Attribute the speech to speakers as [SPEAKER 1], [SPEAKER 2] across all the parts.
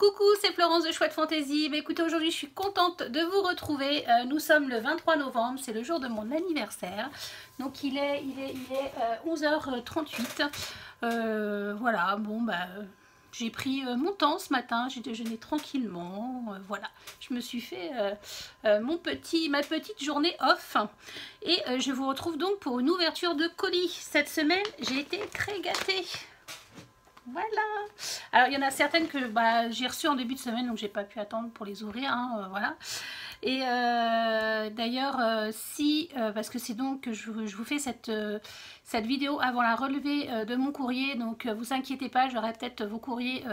[SPEAKER 1] Coucou, c'est Florence de Chouette Fantaisie. Écoutez, aujourd'hui je suis contente de vous retrouver. Nous sommes le 23 novembre, c'est le jour de mon anniversaire. Donc il est 11h38. Voilà, bon bah j'ai pris mon temps ce matin, j'ai déjeuné tranquillement. Voilà, je me suis fait ma petite journée off. Et je vous retrouve donc pour une ouverture de colis. Cette semaine, j'ai été très gâtée. Voilà. Alors il y en a certaines que j'ai reçues en début de semaine, donc j'ai pas pu attendre pour les ouvrir, hein, voilà. Et d'ailleurs parce que c'est donc que je vous fais cette vidéo avant la relevée de mon courrier, donc vous inquiétez pas, j'aurai peut-être vos courriers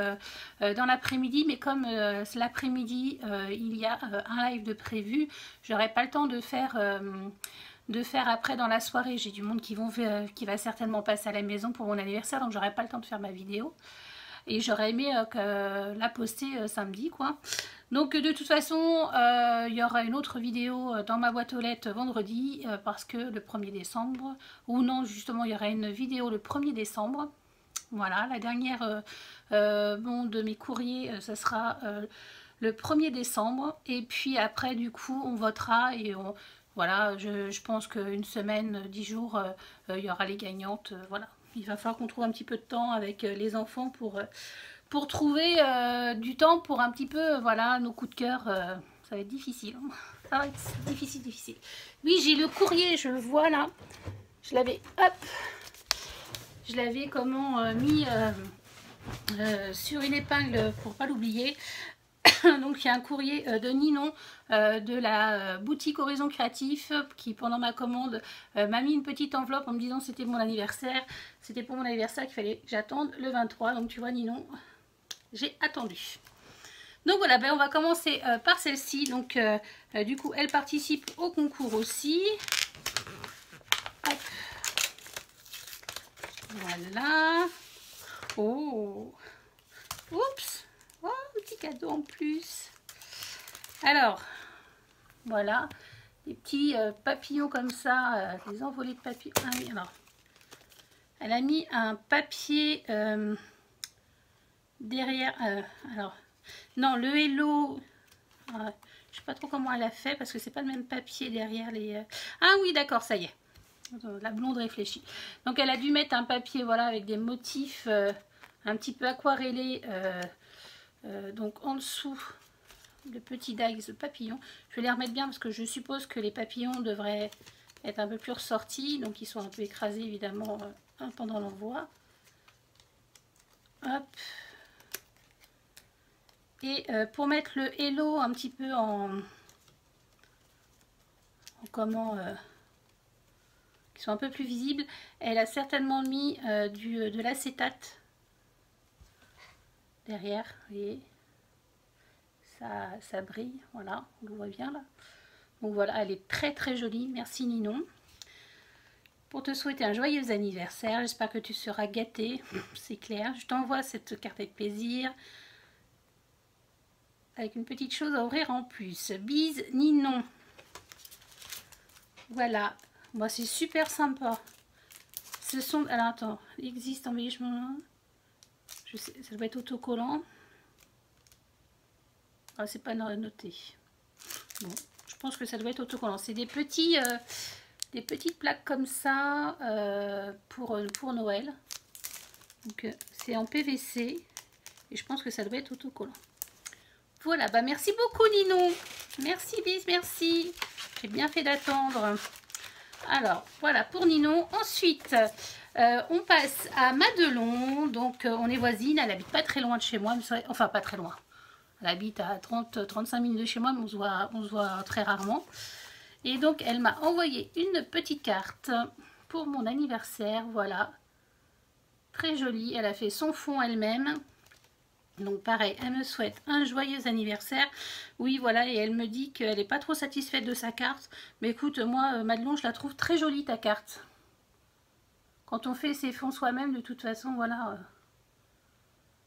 [SPEAKER 1] dans l'après-midi, mais comme l'après-midi il y a un live de prévu, j'aurai pas le temps de faire après dans la soirée. J'ai du monde qui va certainement passer à la maison pour mon anniversaire, donc j'aurai pas le temps de faire ma vidéo. Et j'aurais aimé la poster samedi, quoi. Donc de toute façon, il y aura une autre vidéo dans ma boîte aux lettres vendredi, parce que le 1er décembre, ou non, justement, il y aura une vidéo le 1er décembre. Voilà, la dernière de mes courriers, ce sera le 1er décembre. Et puis après, du coup, on votera et voilà, je pense qu'une semaine, 10 jours, il y aura les gagnantes. Voilà, il va falloir qu'on trouve un petit peu de temps avec les enfants pour trouver du temps pour un petit peu, voilà, nos coups de cœur. Ça va être difficile, hein. Ça va être difficile. Oui, j'ai le courrier, je le vois là. Je l'avais, mis sur une épingle pour pas l'oublier. Donc il y a un courrier de Ninon de la boutique Horizon Créatif qui, pendant ma commande, m'a mis une petite enveloppe en me disant c'était mon anniversaire. C'était pour mon anniversaire qu'il fallait que j'attende le 23. Donc tu vois, Ninon, j'ai attendu. Donc voilà, on va commencer par celle-ci. Donc du coup, elle participe au concours aussi. Hop. Voilà. Oh, oups. Oh, un petit cadeau en plus. Alors, voilà, des petits papillons comme ça, des envolées de papillons. Ah oui, alors, elle a mis un papier derrière. Alors, non, le hello, je sais pas trop comment elle a fait parce que c'est pas le même papier derrière les. Ah oui, d'accord, ça y est. La blonde réfléchit. Donc, elle a dû mettre un papier, voilà, avec des motifs un petit peu aquarellés. Donc en dessous, le petit die de papillon. Je vais les remettre bien parce que je suppose que les papillons devraient être un peu plus ressortis. Donc ils sont un peu écrasés évidemment pendant l'envoi. Hop. Et pour mettre le hello un petit peu qui sont un peu plus visibles, elle a certainement mis de l'acétate derrière, vous voyez. Ça brille, voilà, on le voit bien là. Donc voilà, elle est très très jolie. Merci Ninon. Pour te souhaiter un joyeux anniversaire, j'espère que tu seras gâtée, c'est clair. Je t'envoie cette carte avec plaisir, avec une petite chose à ouvrir en plus. Bise Ninon. Voilà, moi c'est super sympa. Ce sont, alors attends, il existe embellissement. Je sais, ça doit être autocollant. Ah, c'est pas noté. Bon, je pense que ça doit être autocollant. C'est des petites plaques comme ça pour Noël. Donc c'est en PVC et je pense que ça doit être autocollant. Voilà, merci beaucoup Ninon. Merci bis, merci. J'ai bien fait d'attendre. Alors voilà pour Ninon. Ensuite, on passe à Madelon. Donc on est voisines. Elle habite pas très loin de chez moi, enfin pas très loin. Elle habite à 30-35 minutes de chez moi, mais on se voit très rarement. Et donc, elle m'a envoyé une petite carte pour mon anniversaire. Voilà. Très jolie. Elle a fait son fond elle-même. Donc, pareil, elle me souhaite un joyeux anniversaire. Oui, voilà. Et elle me dit qu'elle n'est pas trop satisfaite de sa carte. Mais écoute, moi, Madelon, je la trouve très jolie, ta carte. Quand on fait ses fonds soi-même, de toute façon, voilà...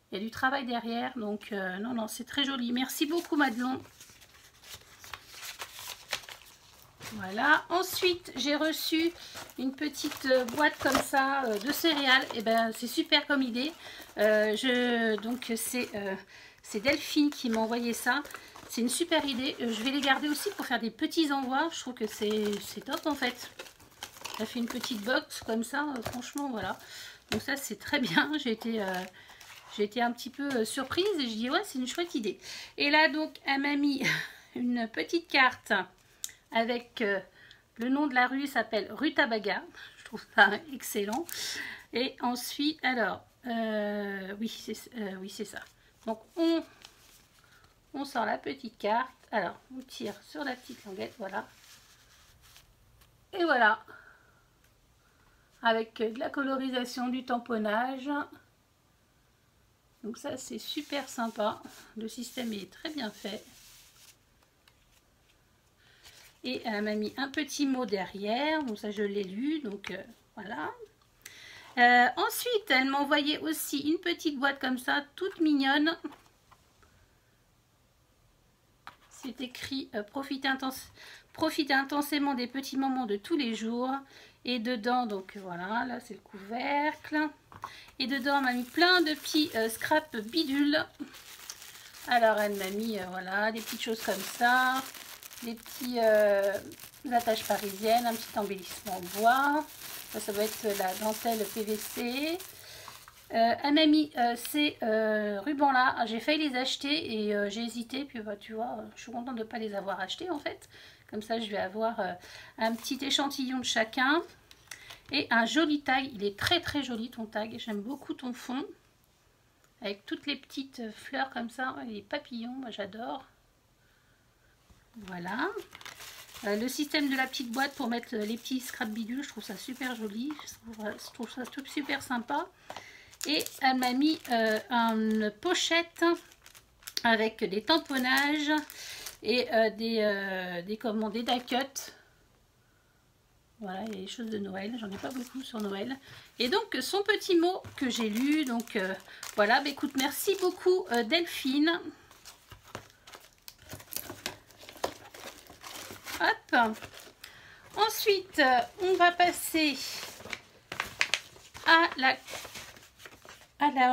[SPEAKER 1] il y a du travail derrière, donc non, c'est très joli. Merci beaucoup Madelon. Voilà. Ensuite, j'ai reçu une petite boîte comme ça de céréales. Et ben, c'est super comme idée. Donc, c'est Delphine qui m'a envoyé ça. C'est une super idée. Je vais les garder aussi pour faire des petits envois. Je trouve que c'est top en fait. Ça fait une petite box comme ça. Franchement, voilà. Donc ça, c'est très bien. J'ai été un petit peu surprise et je dis ouais, c'est une chouette idée. Et là, donc, elle m'a mis une petite carte avec le nom de la rue, s'appelle rue Tabaga. Je trouve ça excellent. Et ensuite, alors, oui, c'est ça. Donc, on sort la petite carte. Alors, on tire sur la petite languette, voilà. Et voilà. Avec de la colorisation, du tamponnage. Donc ça, c'est super sympa. Le système est très bien fait. Et elle m'a mis un petit mot derrière. Donc ça, je l'ai lu. Donc voilà. Ensuite, elle m'a envoyé aussi une petite boîte comme ça, toute mignonne. C'est écrit profitez intensément des petits moments de tous les jours. Et dedans, donc voilà, là c'est le couvercle. Et dedans, on m'a mis plein de petits scraps bidules. Alors, elle m'a mis voilà, des petites choses comme ça. Des petits attaches parisiennes, un petit embellissement en bois. Ça doit être la dentelle PVC. Elle m'a mis ces rubans là, j'ai failli les acheter et j'ai hésité, puis bah, tu vois, je suis contente de ne pas les avoir achetés en fait. Comme ça je vais avoir un petit échantillon de chacun et un joli tag. Il est très très joli ton tag, j'aime beaucoup ton fond avec toutes les petites fleurs comme ça, les papillons, moi j'adore. Voilà. Le système de la petite boîte pour mettre les petits scrap bidules, je trouve ça super joli, je trouve ça super sympa. Et elle m'a mis une pochette avec des tamponnages et des die-cut. Voilà, il y a des choses de Noël. J'en ai pas beaucoup sur Noël. Et donc, son petit mot que j'ai lu. Donc, voilà. Bah, écoute, merci beaucoup Delphine. Hop. Ensuite, on va passer à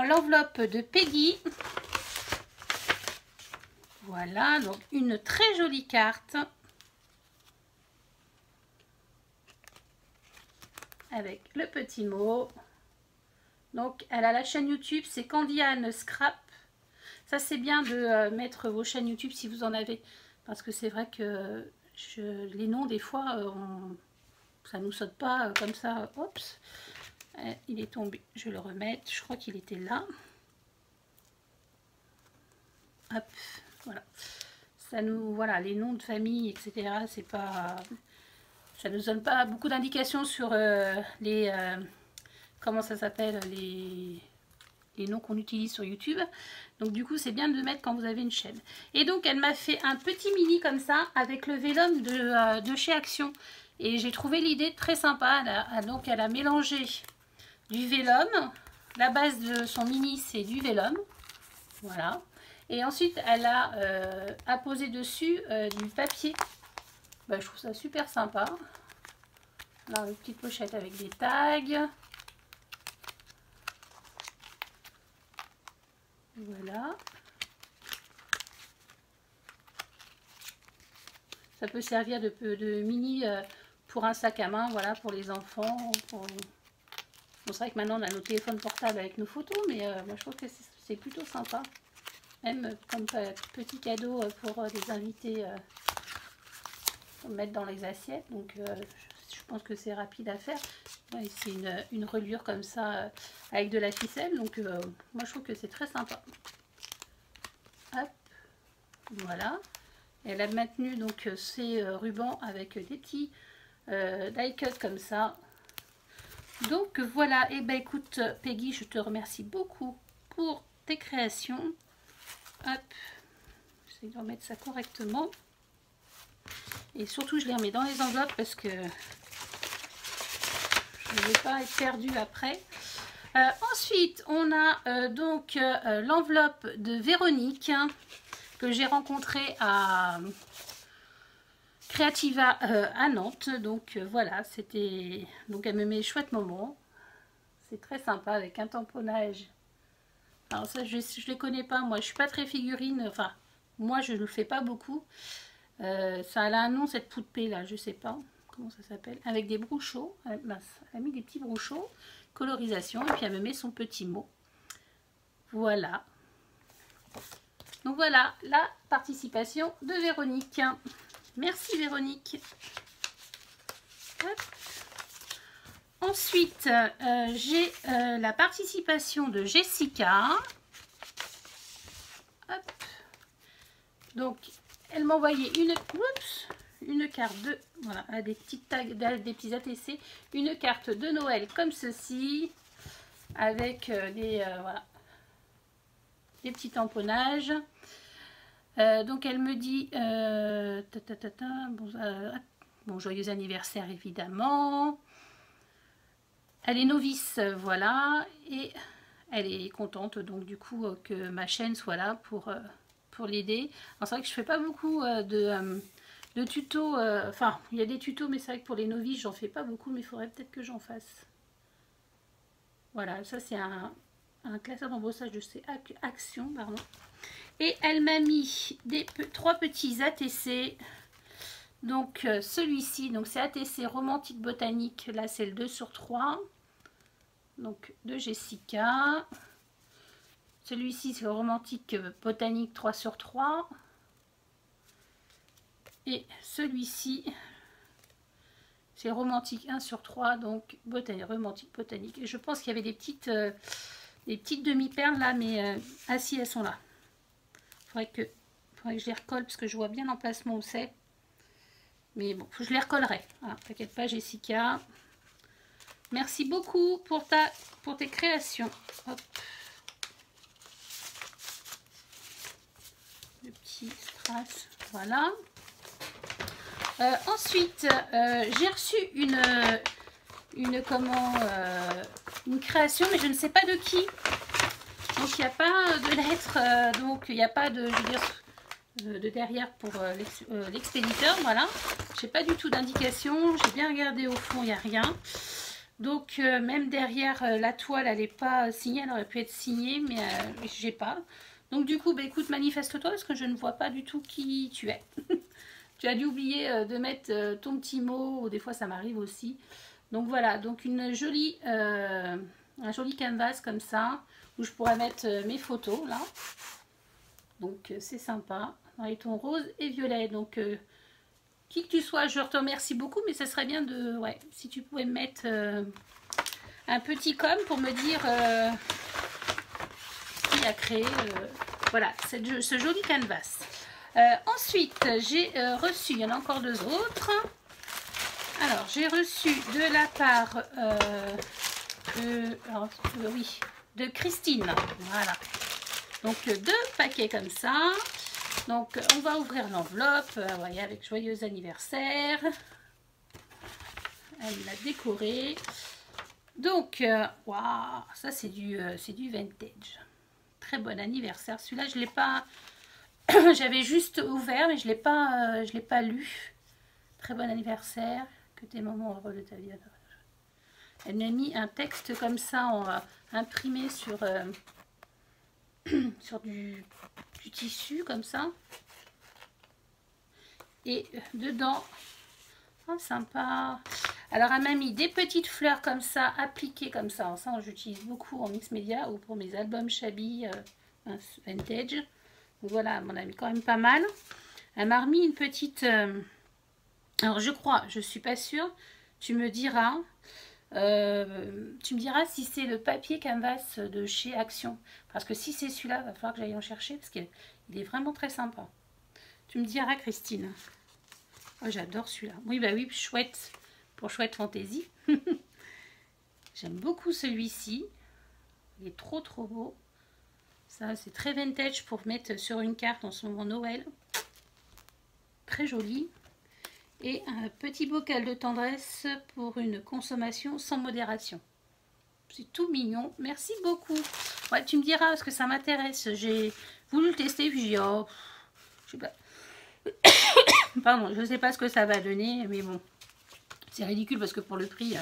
[SPEAKER 1] l'enveloppe de Peggy. Voilà, donc une très jolie carte avec le petit mot. Donc elle a la chaîne YouTube, c'est Candiane Scrap. Ça c'est bien de mettre vos chaînes YouTube si vous en avez, parce que c'est vrai que les noms des fois ça nous saute pas comme ça. Oups. Il est tombé, je vais le remettre, je crois qu'il était là. Hop, voilà. Ça nous, voilà, les noms de famille, etc. C'est pas, ça nous donne pas beaucoup d'indications sur les, comment ça s'appelle, les noms qu'on utilise sur YouTube. Donc du coup, c'est bien de le mettre quand vous avez une chaîne. Et donc, elle m'a fait un petit mini comme ça avec le vélum de chez Action. Et j'ai trouvé l'idée très sympa. Donc, elle a mélangé du vélum. La base de son mini, c'est du vélum. Voilà. Et ensuite, elle a apposé dessus du papier. Bah, je trouve ça super sympa. Alors, une petite pochette avec des tags. Voilà. Ça peut servir de mini pour un sac à main, voilà, pour les enfants. Bon, c'est vrai que maintenant on a nos téléphones portables avec nos photos, mais moi je trouve que c'est plutôt sympa. Même comme petit cadeau pour des invités, pour mettre dans les assiettes. Donc je pense que c'est rapide à faire. Ouais, c'est une reliure comme ça avec de la ficelle. Donc moi je trouve que c'est très sympa. Hop, voilà. Elle a maintenu donc ces rubans avec des petits die-cut comme ça. Donc voilà, et ben écoute Peggy, je te remercie beaucoup pour tes créations. Hop, j'essaie de remettre ça correctement. Et surtout je les remets dans les enveloppes parce que je ne vais pas être perdue après. Ensuite, on a donc l'enveloppe de Véronique que j'ai rencontrée à Creativa à Nantes. Donc voilà, c'était... Donc elle me met chouette moment. C'est très sympa avec un tamponnage. Alors ça, je les connais pas. Moi, je suis pas très figurine. Enfin, moi, je ne le fais pas beaucoup. Ça a un nom, cette poupée là, je sais pas comment ça s'appelle. Avec des brouchons. Elle a mis des petits brouchons. Colorisation. Et puis elle me met son petit mot. Voilà. Donc voilà la participation de Véronique. Merci Véronique. Hop. Ensuite, j'ai la participation de Jessica. Hop. Donc, elle m'a envoyé une carte de... Voilà, des petites tags, des petits ATC. Une carte de Noël comme ceci. Avec voilà, des petits tamponnages. Donc, elle me dit... bon, joyeux anniversaire, évidemment. Elle est novice, voilà, et elle est contente donc du coup que ma chaîne soit là pour l'aider. Alors c'est vrai que je fais pas beaucoup de tutos, enfin il y a des tutos mais c'est vrai que pour les novices j'en fais pas beaucoup, mais il faudrait peut-être que j'en fasse. Voilà, ça c'est un classeur d'embossage de ces actions, pardon. Et elle m'a mis trois petits ATC. Donc celui-ci, donc c'est ATC romantique botanique, là c'est le 2/3. Donc de Jessica. Celui-ci c'est romantique botanique 3/3. Et celui-ci c'est romantique 1/3, donc romantique botanique. Et je pense qu'il y avait des petites demi-perles là, mais ah si, elles sont là. Faudrait que je les recolle parce que je vois bien l'emplacement où c'est. Mais bon, je les recollerai. Voilà, t'inquiète pas Jessica. Merci beaucoup pour tes créations. Hop. Le petit strass, voilà. Ensuite, j'ai reçu une création, mais je ne sais pas de qui. Donc il n'y a pas de lettre, donc il n'y a pas de, je veux dire, de derrière pour l'expéditeur, voilà. J'ai pas du tout d'indication. J'ai bien regardé au fond, il n'y a rien. Donc même derrière la toile, elle n'est pas signée, elle aurait pu être signée, mais j'ai pas. Donc du coup, bah, écoute, manifeste-toi parce que je ne vois pas du tout qui tu es. Tu as dû oublier de mettre ton petit mot, ou des fois ça m'arrive aussi. Donc voilà, donc un joli canvas comme ça, où je pourrais mettre mes photos là. Donc c'est sympa, dans les tons rose et violet. Donc qui que tu sois, je te remercie beaucoup, mais ça serait bien de, ouais, si tu pouvais me mettre un petit com pour me dire qui a créé voilà, ce joli canvas. Ensuite, j'ai reçu, il y en a encore deux autres. Alors, j'ai reçu de la part de Christine. Voilà. Donc, deux paquets comme ça. Donc, on va ouvrir l'enveloppe, voyez, avec joyeux anniversaire. Elle l'a décoré. Donc, waouh, ça c'est du vintage. Très bon anniversaire. Celui-là, je l'ai pas. J'avais juste ouvert, mais je l'ai pas lu. Très bon anniversaire. Que tes moments heureux de ta vie. Elle m'a mis un texte comme ça, imprimé sur sur du tissu comme ça. Et dedans, oh, sympa. Alors elle m'a mis des petites fleurs comme ça, appliquées comme ça. Ça, j'utilise beaucoup en mix média ou pour mes albums shabby vintage. Donc voilà, elle m'en a mis quand même pas mal. Elle m'a remis une petite... alors je crois, je suis pas sûre. Tu me diras si c'est le papier canvas de chez Action. Parce que si c'est celui-là, il va falloir que j'aille en chercher parce qu'il est vraiment très sympa. Tu me diras, Christine. Oh, j'adore celui-là. Oui, bah oui, chouette. Pour Chouette Fantaisie. J'aime beaucoup celui-ci. Il est trop beau. Ça, c'est très vintage pour mettre sur une carte en ce moment Noël. Très joli. Et un petit bocal de tendresse pour une consommation sans modération. C'est tout mignon. Merci beaucoup. Ouais, tu me diras parce que ça m'intéresse. J'ai voulu le tester puis j'ai dit, oh, je sais pas. Pardon, je ne sais pas ce que ça va donner, mais bon. C'est ridicule parce que pour le prix,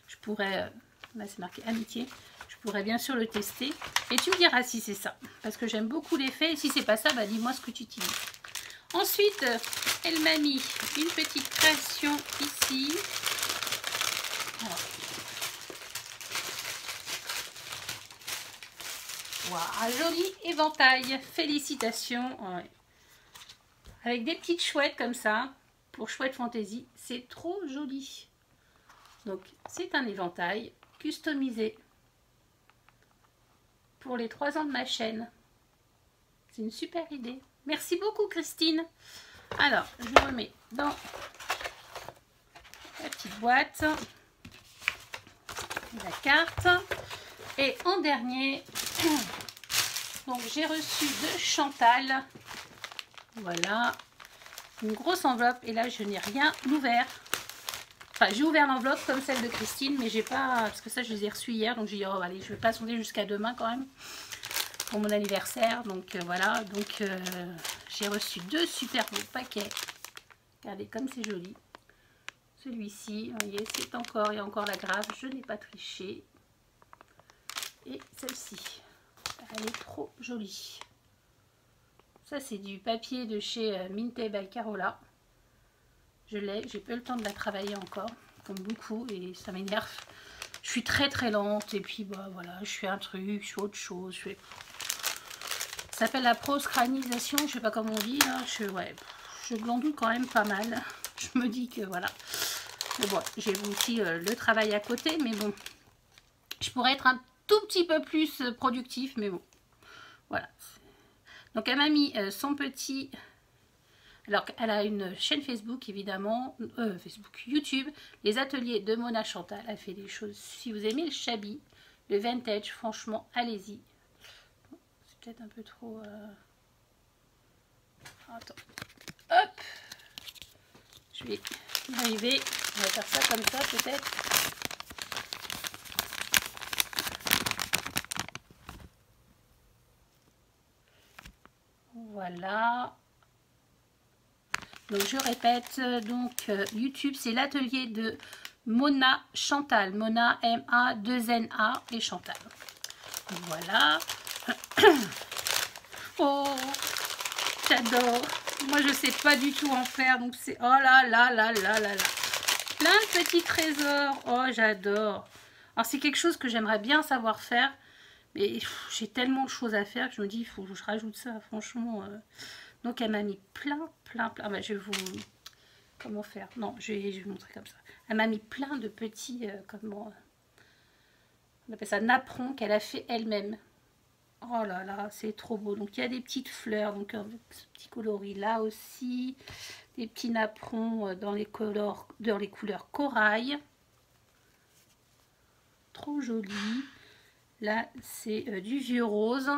[SPEAKER 1] je pourrais... là, c'est marqué amitié. Je pourrais bien sûr le tester. Et tu me diras si c'est ça. Parce que j'aime beaucoup l'effet. Et si c'est pas ça, bah dis-moi ce que tu utilises. Ensuite, elle m'a mis une petite création ici. Alors. Wow, un joli éventail. Félicitations. Ouais. Avec des petites chouettes comme ça. Pour Chouette Fantaisie. C'est trop joli. Donc, c'est un éventail customisé pour les 3 ans de ma chaîne. C'est une super idée. Merci beaucoup, Christine. Alors, je remets dans la petite boîte la carte. Et en dernier, donc j'ai reçu de Chantal. Voilà. Une grosse enveloppe. Et là, je n'ai rien ouvert. Enfin, j'ai ouvert l'enveloppe comme celle de Christine, mais j'ai pas... Parce que ça, je les ai reçus hier. Donc, j'ai dit, oh, allez, je vais pas sonder jusqu'à demain quand même. Pour mon anniversaire. Donc, voilà. Donc, j'ai reçu 2 super beaux paquets. Regardez comme c'est joli. Celui-ci, vous voyez, c'est encore... Il y a encore la grave. Je n'ai pas triché. Et celle-ci. Elle est trop jolie. Ça, c'est du papier de chez Minte by Carola. Je l'ai, j'ai pas eu le temps de la travailler encore, comme beaucoup, et ça m'énerve. Je suis très très lente, et puis bah voilà, je fais un truc, je fais autre chose. Ça s'appelle la proscranisation, je sais pas comment on dit, là. Je glandouille quand même pas mal. Je me dis que voilà. Mais bon, j'ai aussi le travail à côté, mais bon, je pourrais être un tout petit peu plus productif, mais bon, voilà. Donc elle m'a mis son petit... Alors elle a une chaîne Facebook évidemment, YouTube, les ateliers de Mona Chantal. Elle fait des choses, si vous aimez le shabby, le vintage, franchement, allez-y. C'est peut-être un peu trop... Attends, hop, je vais y arriver, on va faire ça comme ça peut-être. Voilà. Donc je répète, donc YouTube c'est l'atelier de Mona Chantal. Mona M-A-2-N-A et Chantal. Voilà. Oh, j'adore. Moi je sais pas du tout en faire, donc c'est... Oh là là là là là là. Plein de petits trésors. Oh j'adore. Alors c'est quelque chose que j'aimerais bien savoir faire. Mais j'ai tellement de choses à faire que je me dis, il faut que je rajoute ça, franchement. Donc elle m'a mis plein. Ah bah, je vais vous... Comment faire? Non, je vais vous montrer comme ça. Elle m'a mis plein de petits... comment on appelle ça? Napperons qu'elle a fait elle-même. Oh là là, c'est trop beau. Donc il y a des petites fleurs, donc avec ce petit coloris là aussi. Des petits napperons dans les couleurs corail. Trop joli. Là, c'est du vieux rose.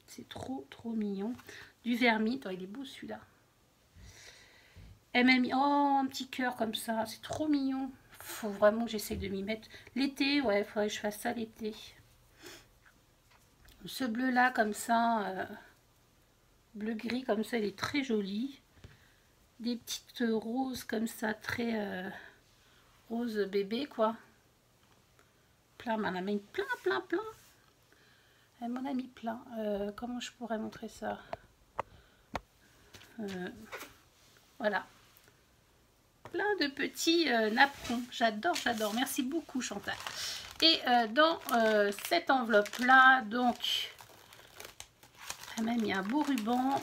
[SPEAKER 1] C'est trop mignon. Du vermine. Oh, il est beau celui-là. Elle m'a mis un petit cœur comme ça. C'est trop mignon. Faut vraiment que j'essaye de m'y mettre. L'été, ouais, il faudrait que je fasse ça l'été. Ce bleu-là, comme ça, bleu-gris, comme ça, il est très joli. Des petites roses comme ça, très rose bébé, quoi. Plein, m'en a mis plein. Elle m'en a mis plein. Comment je pourrais montrer ça? Voilà. Plein de petits napperons. J'adore. Merci beaucoup, Chantal. Et dans cette enveloppe-là, donc, elle m'a mis un beau ruban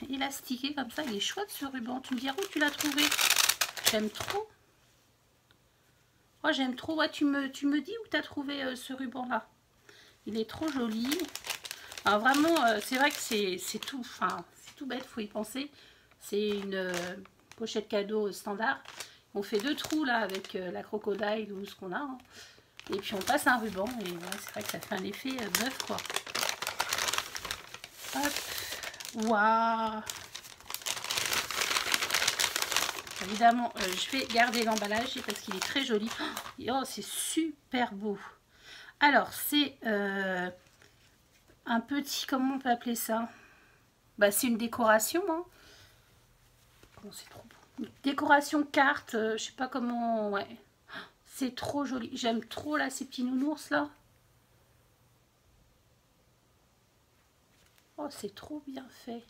[SPEAKER 1] élastiqué comme ça. Il est chouette ce ruban. Tu me diras où tu l'as trouvé? J'aime trop. Oh, j'aime trop. Ouais, tu me dis où tu as trouvé ce ruban-là. Il est trop joli. Alors vraiment, c'est vrai que c'est tout, enfin, c'est tout bête, faut y penser. C'est une pochette cadeau standard. On fait 2 trous là avec la crocodile ou ce qu'on a. Hein. Et puis on passe un ruban et voilà, c'est vrai que ça fait un effet bœuf quoi. Hop. Waouh. Évidemment, je vais garder l'emballage parce qu'il est très joli. Oh, c'est super beau. Alors, c'est un petit, comment on peut appeler ça? Bah, c'est une décoration. Hein. Bon, c'est trop beau. Décoration carte, je sais pas comment... Ouais, c'est trop joli. J'aime trop là ces petits nounours là. Oh, c'est trop bien fait.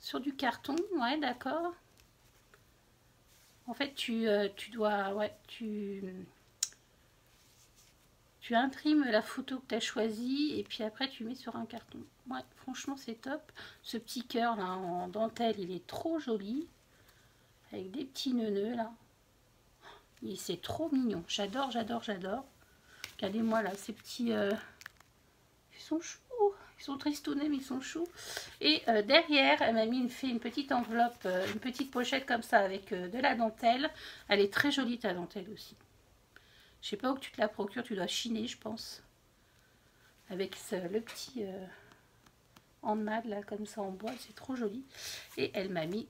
[SPEAKER 1] Sur du carton, ouais, d'accord. En fait, tu dois... Ouais, tu imprimes la photo que tu as choisie et puis après tu mets sur un carton. Ouais, franchement c'est top. Ce petit cœur là en dentelle, il est trop joli. Avec des petits nœuds là. Et c'est trop mignon. J'adore, j'adore, j'adore. Regardez-moi là, ces petits... Ils sont choux. Ils sont tristounés mais ils sont choux. Et derrière, elle m'a fait une petite enveloppe, une petite pochette comme ça avec de la dentelle. Elle est très jolie ta dentelle aussi. Je sais pas où tu te la procures, tu dois chiner, je pense. Avec le petit handmade là, comme ça en bois, c'est trop joli. Et elle m'a mis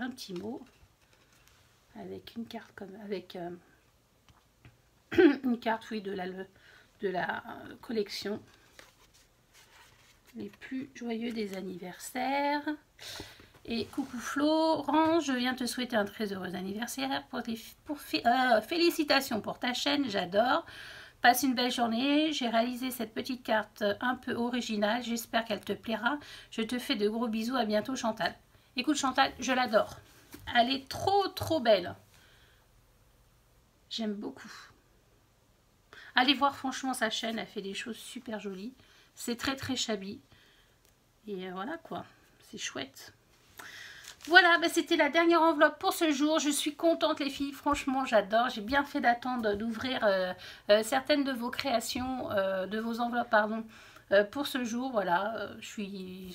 [SPEAKER 1] un petit mot avec une carte comme avec une carte, oui, de la collection. Les plus joyeux des anniversaires. Et coucou Florent, je viens te souhaiter un très heureux anniversaire. Félicitations pour ta chaîne, j'adore. Passe une belle journée. J'ai réalisé cette petite carte un peu originale. J'espère qu'elle te plaira. Je te fais de gros bisous. À bientôt Chantal. Écoute Chantal, je l'adore. Elle est trop trop belle. J'aime beaucoup. Allez voir franchement sa chaîne. Elle fait des choses super jolies. C'est très très shabby. Et voilà quoi. C'est chouette. Voilà, bah c'était la dernière enveloppe pour ce jour. Je suis contente les filles, franchement j'adore. J'ai bien fait d'attendre d'ouvrir certaines de vos créations, de vos enveloppes, pardon, pour ce jour. Voilà,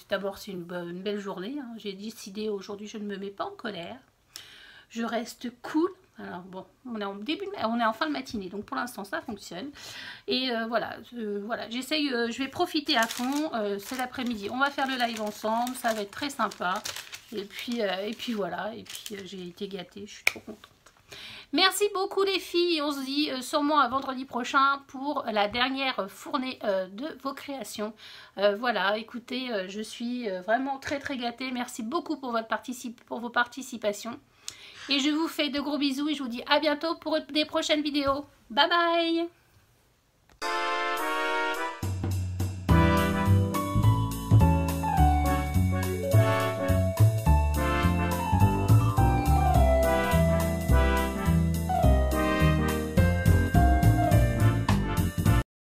[SPEAKER 1] d'abord c'est une belle journée. Hein. J'ai décidé aujourd'hui, je ne me mets pas en colère. Je reste cool. Alors bon, on est en fin de matinée, donc pour l'instant ça fonctionne. Et voilà, j'essaye, je vais profiter à fond. C'est l'après-midi, on va faire le live ensemble, ça va être très sympa. Et puis voilà, et puis j'ai été gâtée, je suis trop contente. Merci beaucoup les filles, on se dit sûrement à vendredi prochain pour la dernière fournée de vos créations. Voilà, écoutez, je suis vraiment très très gâtée. Merci beaucoup pour vos participations. Et je vous fais de gros bisous et je vous dis à bientôt pour des prochaines vidéos. Bye bye!